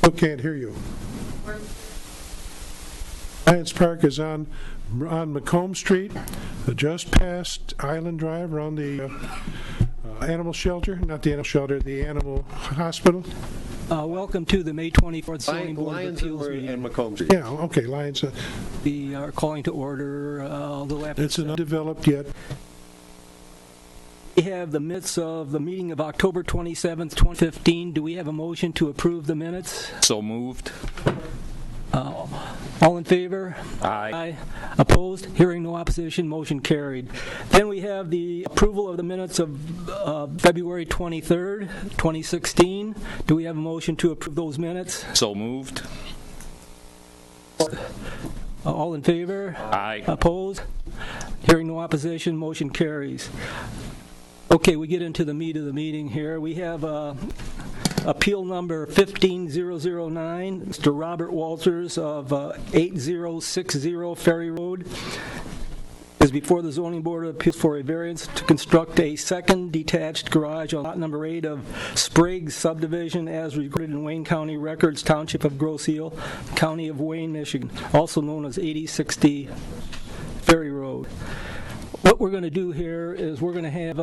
Still can't hear you. Lions Park is on Macomb Street, just past Island Drive, around the animal shelter, not the animal shelter, the animal hospital. Welcome to the May 24th Zoning Board of Appeals meeting. And Macomb Street. Yeah, okay, Lions. We are calling to order a little after. It's not developed yet. We have the minutes of the meeting of October 27th, 2015. Do we have a motion to approve the minutes? So moved. All in favor? Aye. Opposed? Hearing no opposition, motion carried. Then we have the approval of the minutes of February 23rd, 2016. Do we have a motion to approve those minutes? So moved. All in favor? Aye. Opposed? Hearing no opposition, motion carries. Okay, we get into the meat of the meeting here. We have appeal number 15009, Mr. Robert Walters of 8060 Ferry Road is before the Zoning Board of Appeals for a variance to construct a second detached garage on lot number 8 of Sprague subdivision as recorded in Wayne County Records, Township of Grosse Ile, County of Wayne, Michigan, also known as 8060 Ferry Road. What we're going to do here is we're going to have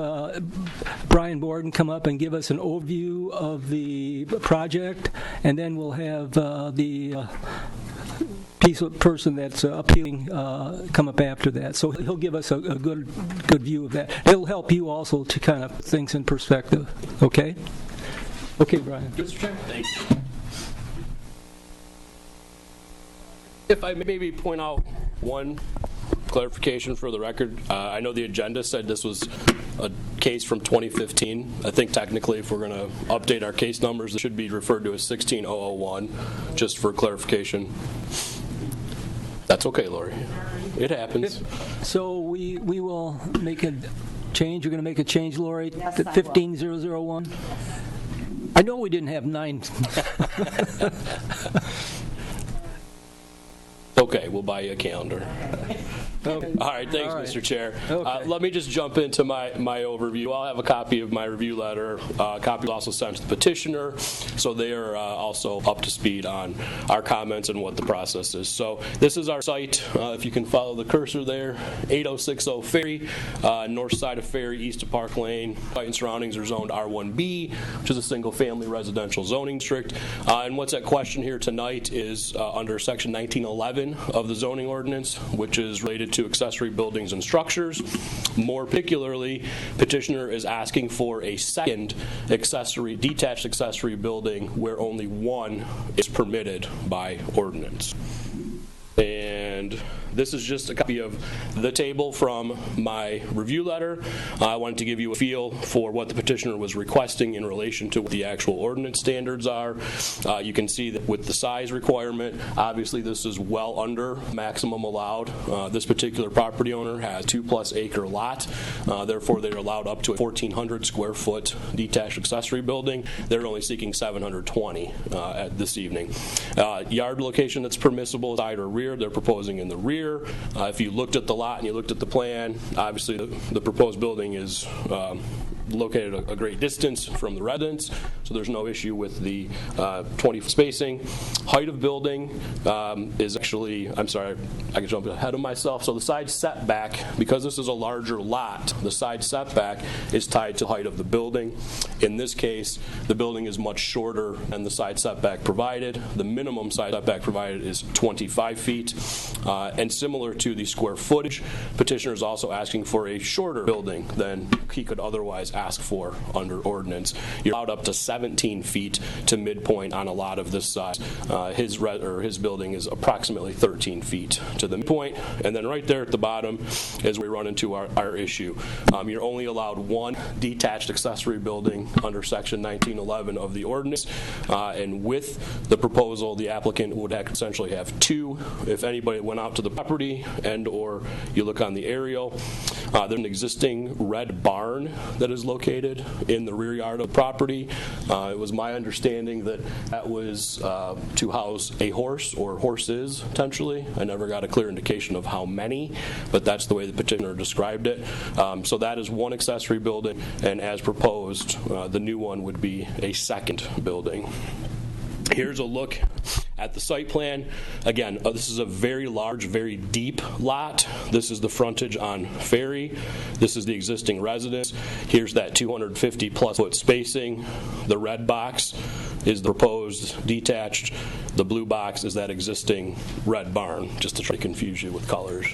Brian Borden come up and give us an overview of the project, and then we'll have the person that's appealing come up after that. So he'll give us a good view of that. It'll help you also to kind of put things in perspective. Okay? Okay, Brian. Mr. Chairman. Thank you. If I maybe point out one clarification for the record. I know the agenda said this was a case from 2015. I think technically if we're going to update our case numbers, it should be referred to as 16001, just for clarification. That's okay, Lori. It happens. So we will make a change. You're going to make a change, Lori, yes, to 15001? I know we didn't have 9. Okay, we'll buy you a calendar. Okay. All right, thanks, All right. Mr. Chair. Okay. Let me just jump into my overview. I'll have a copy of my review letter. Copy was also sent to the petitioner, so they are also up to speed on our comments and what the process is. So this is our site. If you can follow the cursor there, 8060 Ferry, north side of Ferry, east of Park Lane. Site and surroundings are zoned R1B, which is a single-family residential zoning district. And what's at question here tonight is under Section 1911 of the zoning ordinance, which is related to accessory buildings and structures. More particularly, petitioner is asking for a second detached accessory building where only one is permitted by ordinance. And this is just a copy of the table from my review letter. I wanted to give you a feel for what the petitioner was requesting in relation to what the actual ordinance standards are. You can see that with the size requirement, obviously this is well under maximum allowed. This particular property owner has 2+ acre lot. Therefore, they're allowed up to a 1,400 square foot detached accessory building. They're only seeking 720 at this evening. Yard location that's permissible, side or rear, they're proposing in the rear. If you looked at the lot and you looked at the plan, obviously the proposed building is located a great distance from the residence, so there's no issue with the 20 spacing. Height of building is actually, I'm sorry, I can jump ahead of myself. So the side setback, because this is a larger lot, the side setback is tied to the height of the building. In this case, the building is much shorter than the side setback provided. The minimum side setback provided is 25 feet. And similar to the square footage, petitioner is also asking for a shorter building than he could otherwise ask for under ordinance. You're allowed up to 17 feet to midpoint on a lot of this size. His building is approximately 13 feet to the midpoint. And then right there at the bottom is where we run into our issue. You're only allowed one detached accessory building under Section 1911 of the ordinance. And with the proposal, the applicant would essentially have two. If anybody went out to the property and or you look on the aerial, there's an existing red barn that is located in the rear yard of the property. It was my understanding that that was to house a horse or horses, potentially. I never got a clear indication of how many, but that's the way the petitioner described it. So that is one accessory building, and as proposed, the new one would be a second building. Here's a look at the site plan. Again, this is a very large, very deep lot. This is the frontage on Ferry. This is the existing residence. Here's that 250-plus foot spacing. The red box is the proposed detached. The blue box is that existing red barn, just to try to confuse you with colors.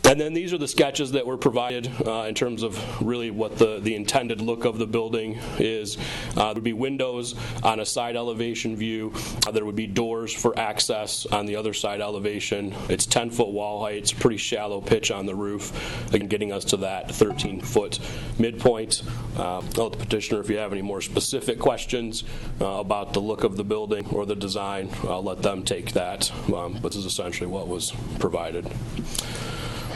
And then these are the sketches that were provided in terms of really what the intended look of the building is. There would be windows on a side elevation view. There would be doors for access on the other side elevation. It's 10-foot wall height. It's a pretty shallow pitch on the roof, again, getting us to that 13-foot midpoint. I'll let the petitioner, if you have any more specific questions about the look of the building or the design, I'll let them take that. But this is essentially what was provided.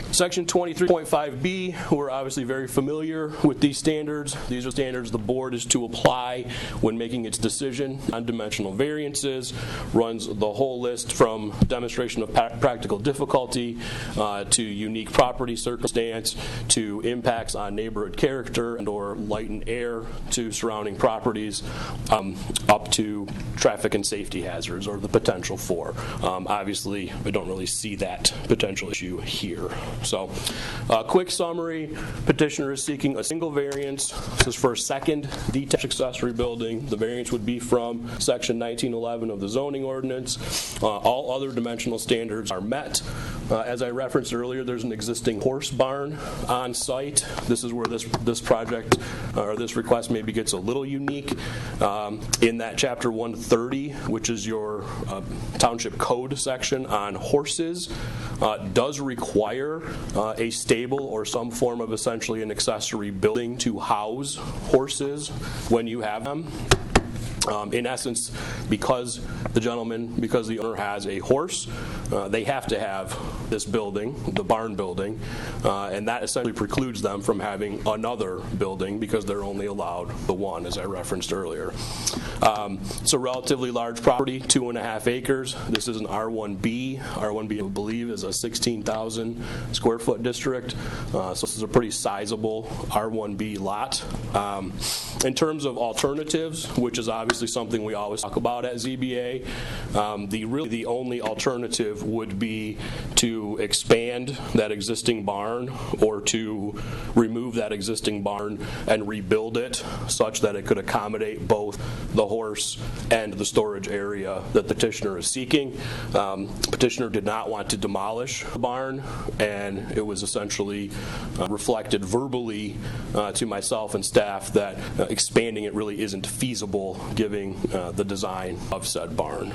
Section 23.5B, we're obviously very familiar with these standards. These are standards the board is to apply when making its decision on dimensional variances. Runs the whole list from demonstration of practical difficulty to unique property circumstance to impacts on neighborhood character and or light and air to surrounding properties up to traffic and safety hazards or the potential for. Obviously, I don't really see that potential issue here. So, quick summary, petitioner is seeking a single variance. This is for a second detached accessory building. The variance would be from section 1911 of the zoning ordinance. All other dimensional standards are met. As I referenced earlier, there's an existing horse barn on site. This is where this project or this request maybe gets a little unique. In that chapter 130, which is your township code section on horses, does require a stable or some form of essentially an accessory building to house horses when you have them. In essence, because the owner has a horse, they have to have this building, the barn building, and that essentially precludes them from having another building because they're only allowed the one, as I referenced earlier. It's a relatively large property, 2.5 acres. This is an R1B. R1B, I believe, is a 16,000 square foot district. So this is a pretty sizable R1B lot. In terms of alternatives, which is obviously something we always talk about at ZBA, the only alternative would be to expand that existing barn or to remove that existing barn and rebuild it such that it could accommodate both the horse and the storage area that the petitioner is seeking. Petitioner did not want to demolish the barn, and it was essentially reflected verbally to myself and staff that expanding it really isn't feasible given the design of said barn.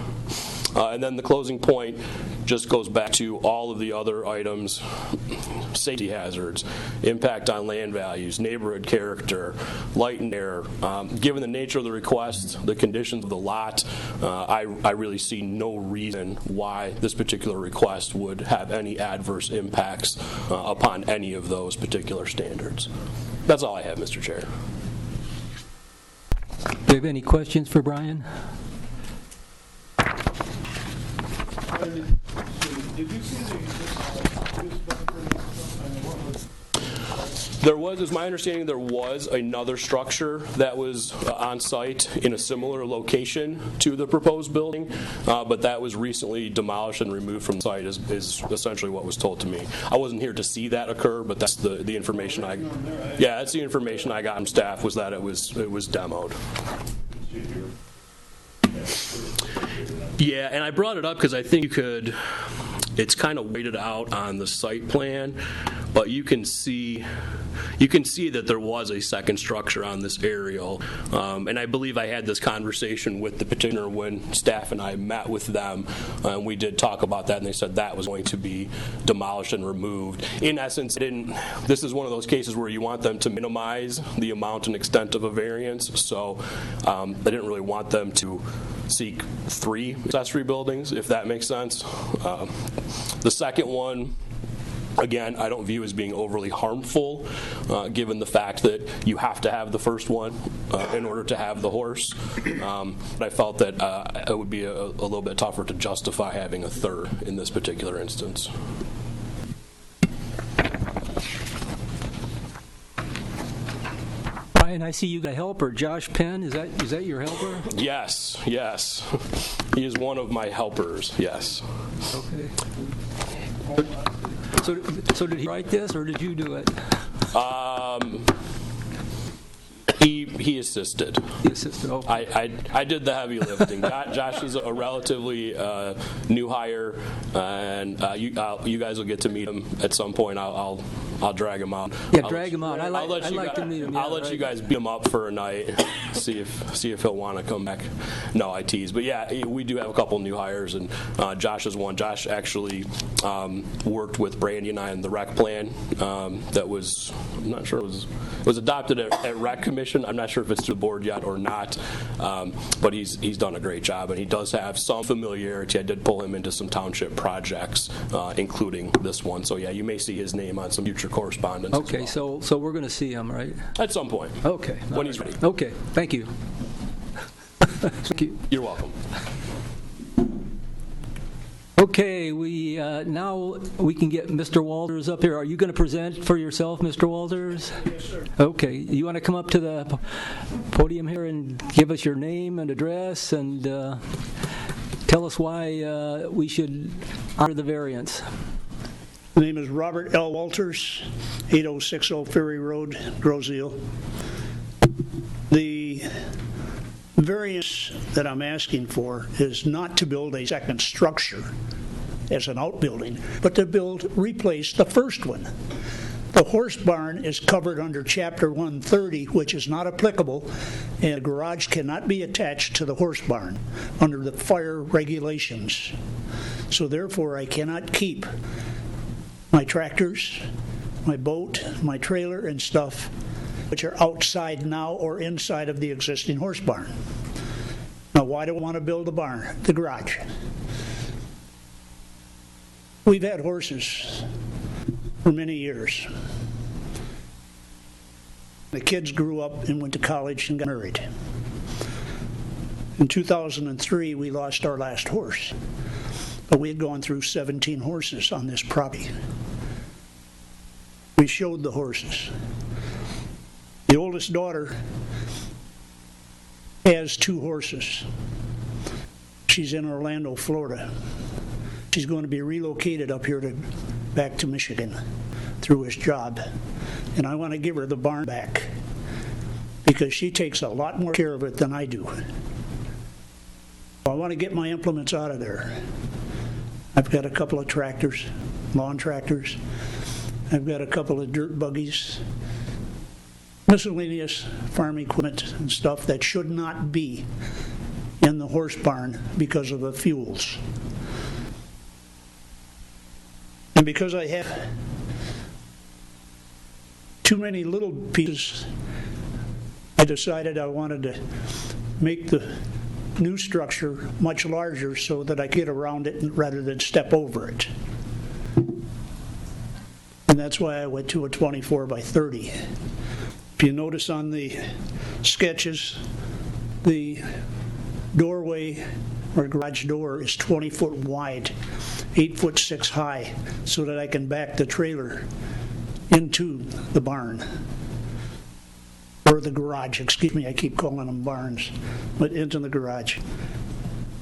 And then the closing point just goes back to all of the other items: safety hazards, impact on land values, neighborhood character, light and air. Given the nature of the request, the conditions of the lot, I really see no reason why this particular request would have any adverse impacts upon any of those particular standards. That's all I have, Mr. Chair. Do you have any questions for Brian? Did you see There was, as my understanding, there was another structure that was on site in a similar location to the proposed building, but that was recently demolished and removed from the site is essentially what was told to me. I wasn't here to see that occur, but that's the information that's the information I got from staff, was that it was demoed. Yeah, and I brought it up because I think it's kind of weighted out on the site plan, but you can see that there was a second structure on this aerial, and I believe I had this conversation with the petitioner when staff and I met with them, and we did talk about that, and they said that was going to be demolished and removed. In essence, this is one of those cases where you want them to minimize the amount and extent of a variance, so I didn't really want them to seek 3 accessory buildings, if that makes sense. The second one, again, I don't view as being overly harmful, given the fact that you have to have the first one in order to have the horse. But I felt that it would be a little bit tougher to justify having a third in this particular instance. Brian, Brian, I see you got a helper, Josh Penn. Is that your helper? Yes. He is one of my helpers, yes. Okay. So did he write this, or did you do it? He assisted. He assisted, okay. I did the heavy lifting. Josh is a relatively new hire, and you guys will get to meet him at some point. I'll drag him out. Yeah, drag him out. I'd like to meet him. I'll let you guys beat him up for a night, see if he'll want to come back. No, I tease. But yeah, we do have a couple new hires, and Josh is one. Josh actually worked with Brandy and I on the rec plan that was, I'm not sure, it was adopted at Rec Commission. I'm not sure if it's to the board yet or not, but he's done a great job, and he does have some familiarity. I did pull him into some township projects, including this one. So yeah, you may see his name on some future correspondence. Okay, as well. so we're going to see him, right? At some point. Okay. When he's ready. Okay, thank you. Thank you. You're welcome. Okay, now we can get Mr. Walters up here. Are you going to present for yourself, Mr. Walters? Yes, sir. Okay, you want to come up to the podium here and give us your name and address and tell us why we should honor the variance? The name is Robert L. Walters, 8060 Ferry Road, Grosseal. The variance that I'm asking for is not to build a second structure as an outbuilding, but to replace the first one. The horse barn is covered under Chapter 130, which is not applicable, and a garage cannot be attached to the horse barn under the fire regulations. So therefore, I cannot keep my tractors, my boat, my trailer, and stuff which are outside now or inside of the existing horse barn. Now, why do I want to build the barn, the garage? We've had horses for many years. The kids grew up and went to college and got married. In 2003, we lost our last horse, but we had gone through 17 horses on this property. We showed the horses. The oldest daughter has 2 horses. She's in Orlando, Florida. She's going to be relocated up here back to Michigan through his job. And I want to give her the barn back because she takes a lot more care of it than I do. I want to get my implements out of there. I've got a couple of tractors, lawn tractors. I've got a couple of dirt buggies, miscellaneous farm equipment and stuff that should not be in the horse barn because of the fuels. And because I have too many little pieces, I decided I wanted to make the new structure much larger so that I could get around it rather than step over it. And that's why I went to a 24 by 30. If you notice on the sketches, the doorway or garage door is 20 foot wide, 8'6" high, so that I can back the trailer into the barn. Or the garage, excuse me, I keep calling them barns, but into the garage.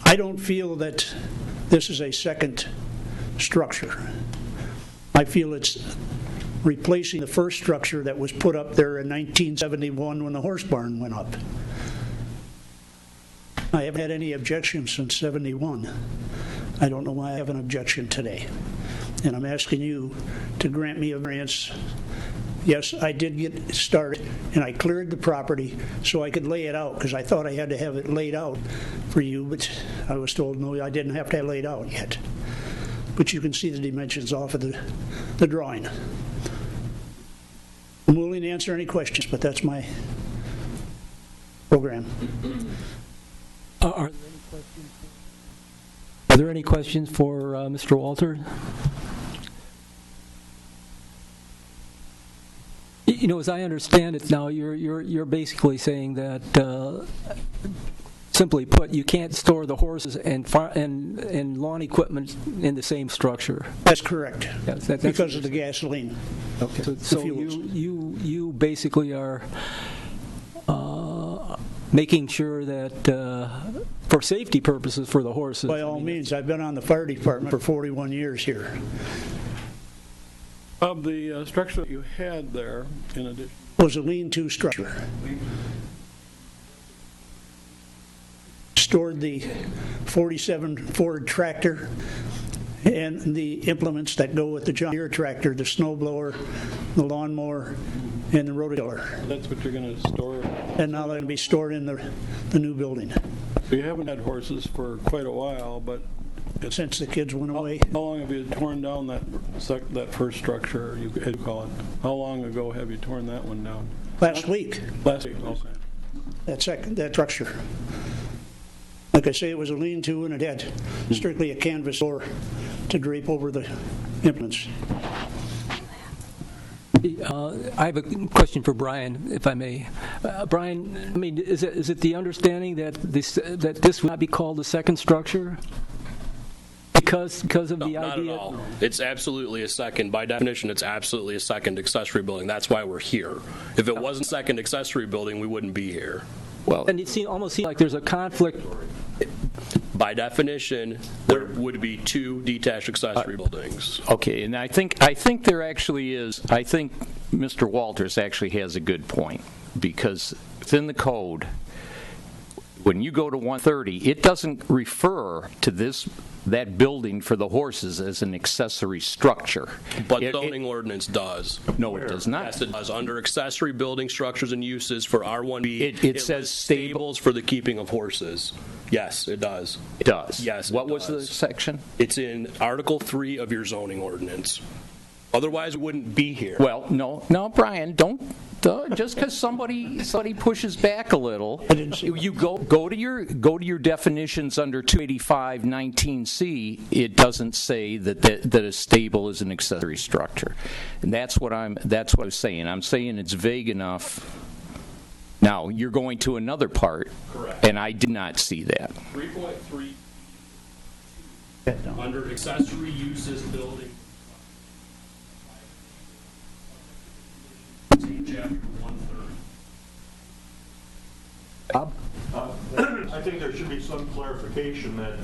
I don't feel that this is a second structure. I feel it's replacing the first structure that was put up there in 1971 when the horse barn went up. I haven't had any objections since 71. I don't know why I have an objection today. And I'm asking you to grant me a variance. Yes, I did get started, and I cleared the property so I could lay it out, because I thought I had to have it laid out for you, but I was told, no, I didn't have to have it laid out yet. But you can see the dimensions off of the drawing. I'm willing to answer any questions, but that's my program. Are there any questions for Mr. Walter? You know, as I understand it now, you're basically saying that, simply put, you can't store the horses and lawn equipment in the same structure. That's correct. Yes, because of the gasoline. Okay. So you basically are making sure that, for safety purposes for the horses. By all means, I've been on the fire department for 41 years here. Of the structure that you had there, in addition, Was a lean-to structure. Stored the 47 Ford tractor and the implements that go with the John Deere tractor, the snow blower, the lawnmower, and the rototiller. that's what you're going to store. And now they're going to be stored in the new building. So you haven't had horses for quite a while, but Since the kids went away, how long have you torn down that first structure, you call it? How long ago have you torn that one down? last week, Last week, okay. that structure. Like I say, it was a lean-to and it had strictly a canvas floor to drape over the implements. I have a question for Brian, if I may. Brian, I mean, is it the understanding that this would not be called a second structure? Because of the Not idea? at all. It's absolutely a second. By definition, it's absolutely a second accessory building. That's why we're here. If it wasn't a second accessory building, we wouldn't be here. Well, and it almost seems like there's a conflict. By definition, there would be two detached accessory buildings. Okay, and I think there actually is. I think Mr. Walters actually has a good point, because within the code, when you go to 130, it doesn't refer to that building for the horses as an accessory structure. But zoning ordinance does. No, it does not. Yes, it does. Under accessory building structures and uses for R1B, It says lists stables for the keeping of horses. Yes, it does. It does. Yes, it What was the does. section? It's in Article 3 of your zoning ordinance. Otherwise, we wouldn't be here. Well, no, Brian, don't. Just because somebody pushes back a little, you go to your definitions under 285-19C. It doesn't say that a stable is an accessory structure, and that's what I was saying. I'm saying it's vague enough. Now you're going to another part, Correct. And I did not see that. 3.3 under accessory uses building. Chapter 130. Bob? I think there should be some clarification that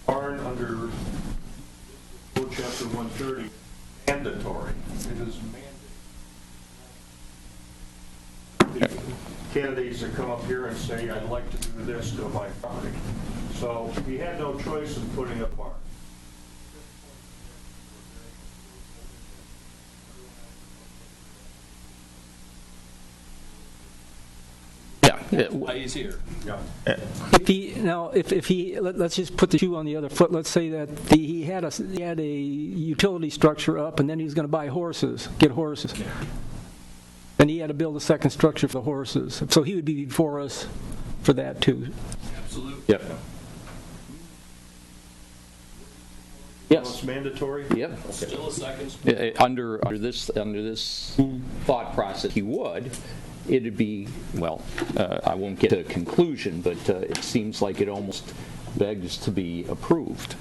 barn under Code Chapter 130 mandatory. It is mandatory. Candidates that come up here and say, I'd like to do this to my property. So we had no choice in putting a barn. Why he's here. Yeah. If he let's just put the shoe on the other foot. Let's say that he had a utility structure up, and then he was going to get horses. And he had to build a second structure for the horses. So he would be before us for that too. Absolutely. Yep. Yes. It's mandatory? Yep. Still a second. Under this thought process, he would. It'd be, well, I won't get to a conclusion, but it seems like it almost begs to be approved.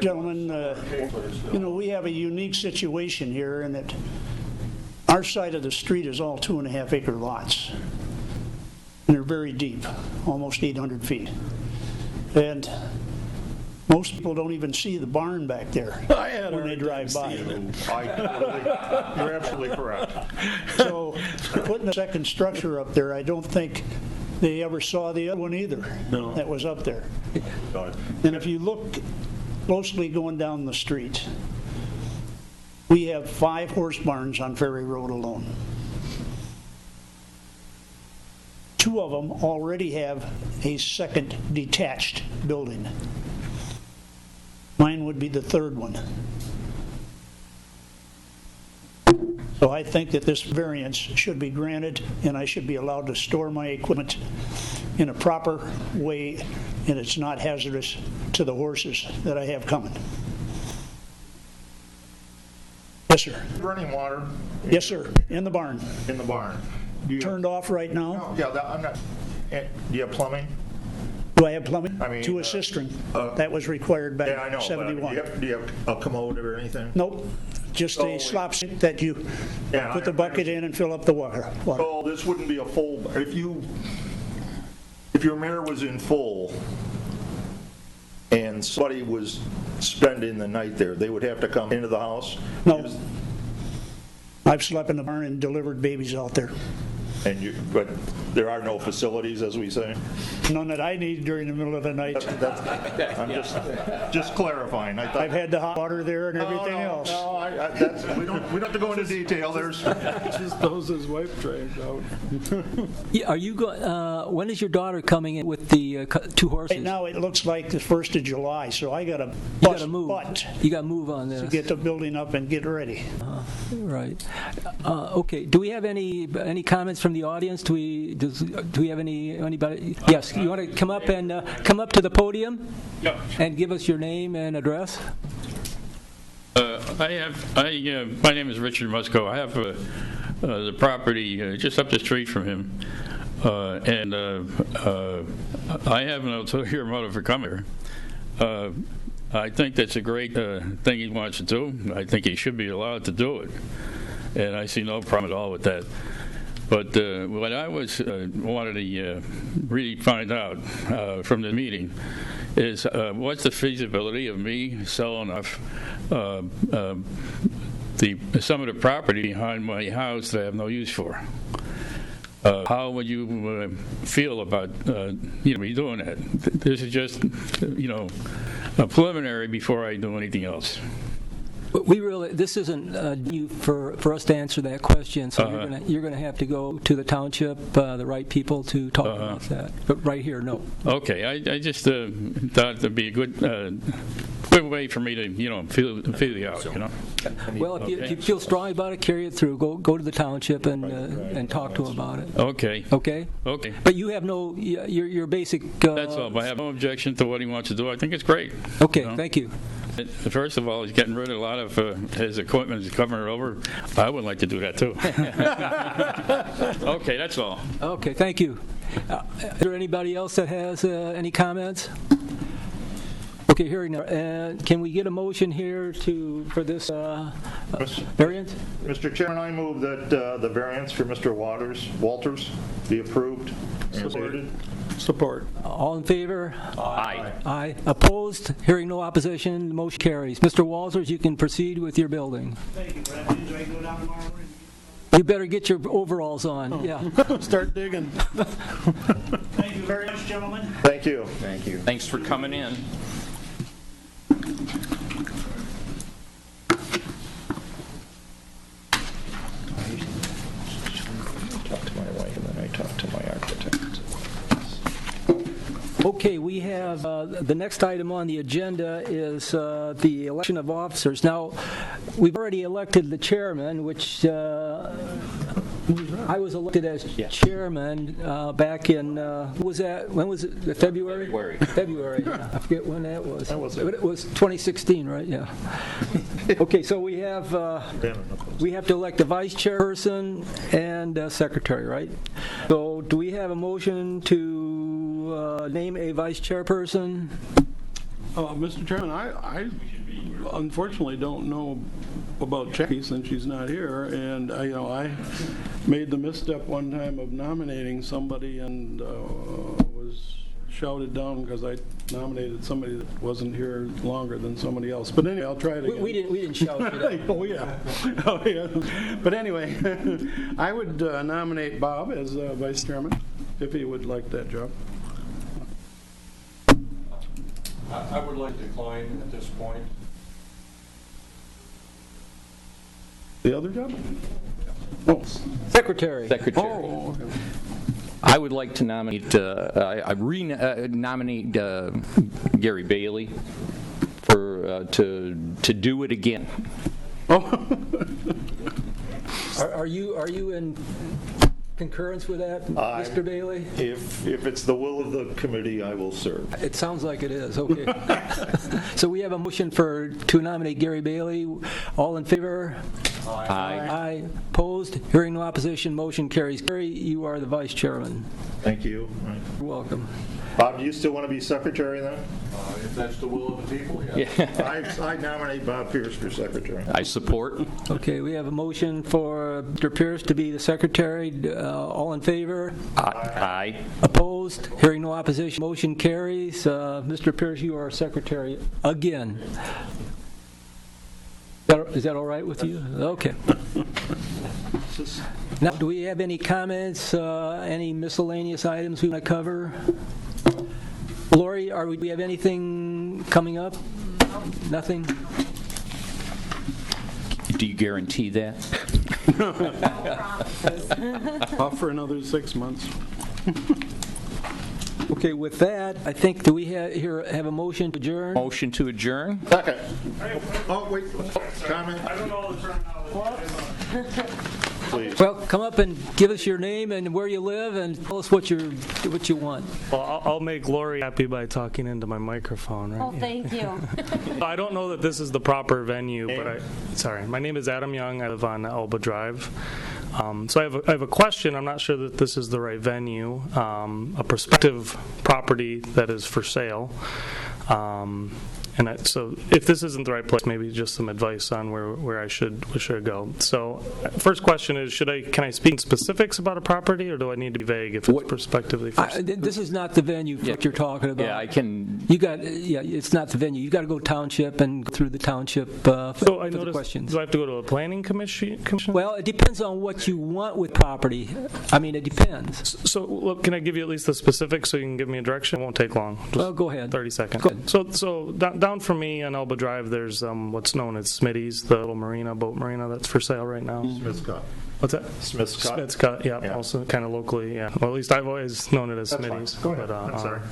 Gentlemen, we have a unique situation here in that our side of the street is all 2.5-acre lots. And they're very deep, almost 800 feet. And most people don't even see the barn back there when they drive by. You're absolutely correct. So putting a second structure up there, I don't think they ever saw the other one either that was up there. And if you look closely going down the street, we have 5 horse barns on Ferry Road alone. 2 of them already have a second detached building. Mine would be the 3rd one. So I think that this variance should be granted, and I should be allowed to store my equipment in a proper way, and it's not hazardous to the horses that I have coming. Yes, sir. Running water Yes, sir. In the barn. in the barn. Do you- Turned off right now. No, yeah, I'm not. Do you have plumbing? Do I have plumbing? I mean, To a cistern. That was required back Yeah, I know. in But '71. do you have a commode or anything? Nope. Just a slop sink that you Yeah, put the bucket in and fill up the water. So this wouldn't be a full, if you if your mirror was in full and somebody was spending the night there, they would have to come into the house? No. I've slept in the barn and delivered babies out there. But there are no facilities, as we say? None that I need during the middle of the night. I'm just clarifying. I've had the hot water there and everything else. No, we don't have to go into detail. There's Just throws his wife drags out. Yeah, are you when is your daughter coming in with the 2 horses? Right now, it looks like the 1st of July, so I got to You bust got to move. butt You got to move on this. to get the building up and get ready. Right. Okay. Do we have any comments from the audience? Do we have anybody? Yes. You want to come up to the podium? Yeah. And give us your name and address? My name is Richard Musco. I have the property just up the street from him, and I have an ulterior motive for coming here. I think that's a great thing he wants to do. I think he should be allowed to do it, and I see no problem at all with that. But what I wanted to really find out from the meeting is what's the feasibility of me selling off some of the property behind my house that I have no use for? How would you feel about me doing that? This is just a preliminary before I do anything else. This isn't you for us to answer that question, so you're gonna have to go to the township, the right people to talk about that. But right here, no. Okay, I just thought it'd be a good way for me to feel it out. Well, if you feel strong about it, carry it through. Go to the township and talk to them about it. Okay. Okay. Okay. But you have no your basic. That's all. I have no objection to what he wants to do. I think it's great. Okay. Thank you. First of all, he's getting rid of a lot of his equipment. He's covering it over. I would like to do that too. Okay, that's all. Okay, thank you. Is there anybody else that has any comments? Okay, hearing none. Can we get a motion here for this variance? Mr. Chairman, I move that the variance for Mr. Walters be approved and stated. Support. All in favor? Aye. Aye. Opposed? Hearing no opposition, the motion carries. Mr. Walters, you can proceed with your building. Thank you, Brad. Means I can go down tomorrow morning. You better get your overalls on. Yeah. Start digging. Thank you very much, gentlemen. Thank you. Thank you. Thanks for coming in. Talk to my wife and then I talk to my architect. Okay, we have the next item on the agenda is the election of officers. Now, we've already elected the chairman, which I was elected as chairman back in, when was it? February? February. Yeah. I forget when that was. But it was 2016, right? Yeah. Okay, so we have to elect a vice chairperson and a secretary, right? So do we have a motion to name a vice chairperson? Mr. Chairman, I unfortunately don't know about Jackie since she's not here, and I made the misstep one time of nominating somebody and was shouted down because I nominated somebody that wasn't here longer than somebody else. But anyway, I'll try it again. We didn't shout you down. Oh yeah. But anyway, I would nominate Bob as vice chairman if he would like that job. I would like to decline at this point. The other job? Oh. Secretary. Oh, okay. I would like to nominate, nominate Gary Bailey to do it again. Oh. Are you in concurrence with that, Mr. Bailey? If it's the will of the committee, I will serve. It sounds like it is. Okay. So we have a motion to nominate Gary Bailey. All in favor? Aye. Aye. Opposed? Hearing no opposition, motion carries. Gary, you are the vice chairman. Thank you. All right. You're welcome. Bob, do you still want to be secretary then? If that's the will of the people, yeah. I nominate Bob Pierce for secretary. I support. Okay, we have a motion for Mr. Pierce to be the secretary. All in favor? Aye. Opposed? Hearing no opposition, motion carries. Mr. Pierce, you are secretary again. Is that all right with you? Okay. Now, do we have any comments, any miscellaneous items we want to cover? Lori, do we have anything coming up? Nothing? Do you guarantee that? Off for another 6 months. Okay, with that, I think, do we have a motion to adjourn? Motion to adjourn? Second. Oh, wait. Comment? I don't know the term now. Please. Well, come up and give us your name and where you live and tell us what you want. Well, I'll make Lori happy by talking into my microphone, right? Oh, thank you. I don't know that this is the proper venue, but sorry. My name is Adam Young. I live on Elba Drive. So I have a question. I'm not sure that this is the right venue. A prospective property that is for sale. So if this isn't the right place, maybe just some advice on where I should go. So first question is, can I speak in specifics about a property, or do I need to be vague if it's prospectively for sale? This is not the venue for what you're talking about. Yeah, I can. It's not the venue. You got to go township and go through the township for the questions. Do I have to go to a planning commission? Well, it depends on what you want with property. I mean, it depends. So look, can I give you at least the specifics so you can give me a direction? It won't take long. Well, go ahead. 30 seconds. Go ahead. So down from me on Elba Drive, there's what's known as Smitty's, the little boat marina that's for sale right now. Smith's Cut. What's that? Smith's Cut. Smith's Cut, yeah. Also kind of locally, yeah. Well, at least I've always known it as That's Smitty's. fine. Go ahead. I'm sorry.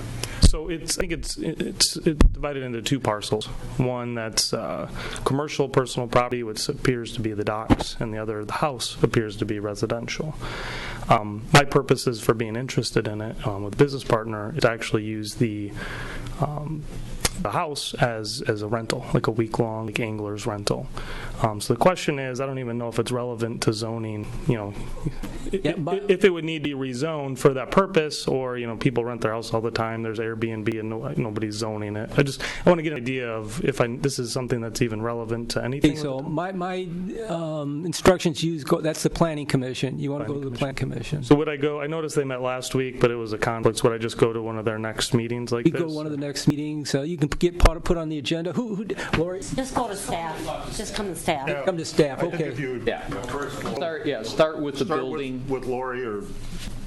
So I think it's divided into two parcels. One that's commercial personal property, which appears to be the docks, and the other, the house, appears to be residential. My purposes for being interested in it with a business partner is to actually use the house as a rental, like a week-long angler's rental. So the question is, I don't even know if it's relevant to zoning, if it would need to be rezoned for that purpose, or, people rent their house all the time, there's Airbnb and nobody's zoning it. I want to get an idea of if this is something that's even relevant to anything. Okay, so my instructions that's the planning commission. You want to go to the planning commission. So would I go, I noticed they met last week, but it was a conflict. Would I just go to one of their next meetings like this? You go to one of the next meetings. You can get put on the agenda. Who Lori? Just go to staff. Just come to staff. Yeah. Come to staff, I think okay. if you Start with the building. with Lori or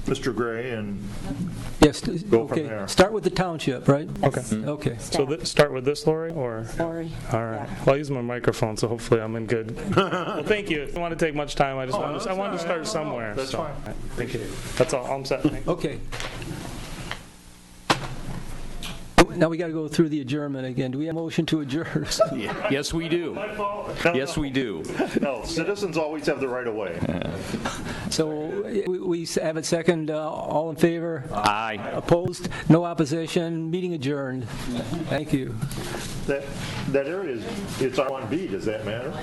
Mr. Gray and Yes. Go from okay. there. Start with the township, right? Okay. Okay. So start with this, Lori, or? Lori. All right. Well, I use my microphone, so hopefully I'm in good. Well, thank you. I don't want to take much time. I wanted to start somewhere. That's fine. Thank you. That's all. I'm set. Thanks. Okay. Now we got to go through the adjournment again. Do we have a motion to adjourn? Yes, we do. Yes, we do. No, citizens always have the right of way. So we have a second. All in favor? Aye. Opposed? No opposition. Meeting adjourned. Thank you. That area it's R1B. Does that matter?